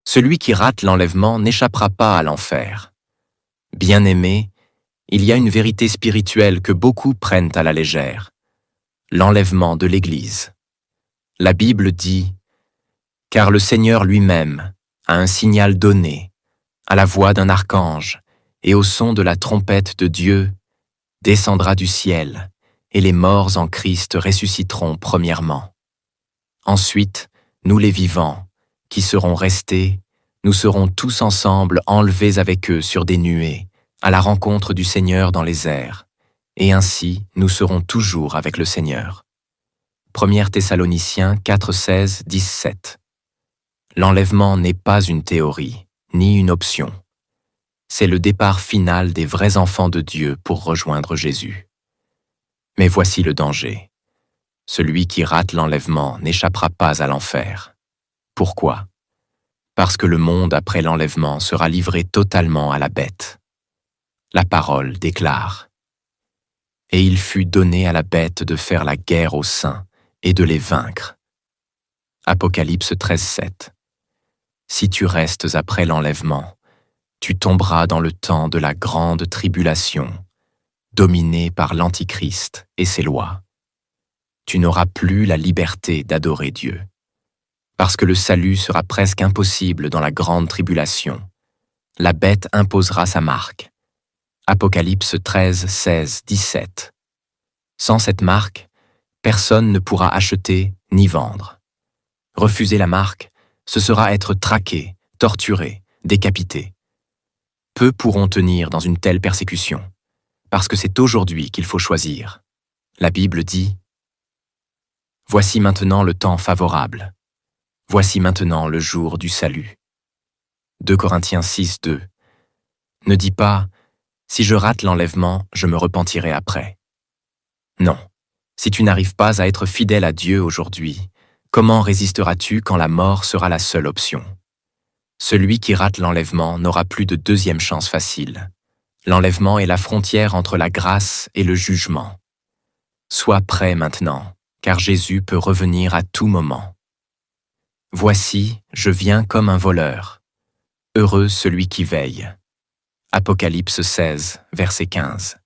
Celui qui rate l'enlèvement n'échappera pas à l'enfer. Bien-aimés, il y a une vérité spirituelle que beaucoup prennent à la légère. L'enlèvement de l'Église. La Bible dit « Car le Seigneur lui-même a un signal donné, à la voix d'un archange et au son de la trompette de Dieu, descendra du ciel, et les morts en Christ ressusciteront premièrement. Ensuite, nous les vivants, qui serons restés, nous serons tous ensemble enlevés avec eux sur des nuées, à la rencontre du Seigneur dans les airs, et ainsi nous serons toujours avec le Seigneur. 1 Thessaloniciens 4, 16, 17. L'enlèvement n'est pas une théorie, ni une option. C'est le départ final des vrais enfants de Dieu pour rejoindre Jésus. Mais voici le danger. Celui qui rate l'enlèvement n'échappera pas à l'enfer. Pourquoi? Parce que le monde après l'enlèvement sera livré totalement à la bête. La parole déclare « Et il fut donné à la bête de faire la guerre aux saints et de les vaincre. » Apocalypse 13, 7. Si tu restes après l'enlèvement, tu tomberas dans le temps de la grande tribulation, dominé par l'Antichrist et ses lois. Tu n'auras plus la liberté d'adorer Dieu. Parce que le salut sera presque impossible dans la grande tribulation. La bête imposera sa marque. Apocalypse 13, 16, 17. Sans cette marque, personne ne pourra acheter ni vendre. Refuser la marque, ce sera être traqué, torturé, décapité. Peu pourront tenir dans une telle persécution, parce que c'est aujourd'hui qu'il faut choisir. La Bible dit « Voici maintenant le temps favorable. Voici maintenant le jour du salut. » 2 Corinthiens 6, 2. Ne dis pas « Si je rate l'enlèvement, je me repentirai après. » Non, si tu n'arrives pas à être fidèle à Dieu aujourd'hui, comment résisteras-tu quand la mort sera la seule option? Celui qui rate l'enlèvement n'aura plus de deuxième chance facile. L'enlèvement est la frontière entre la grâce et le jugement. Sois prêt maintenant, car Jésus peut revenir à tout moment. Voici, je viens comme un voleur. Heureux celui qui veille. Apocalypse 16, verset 15.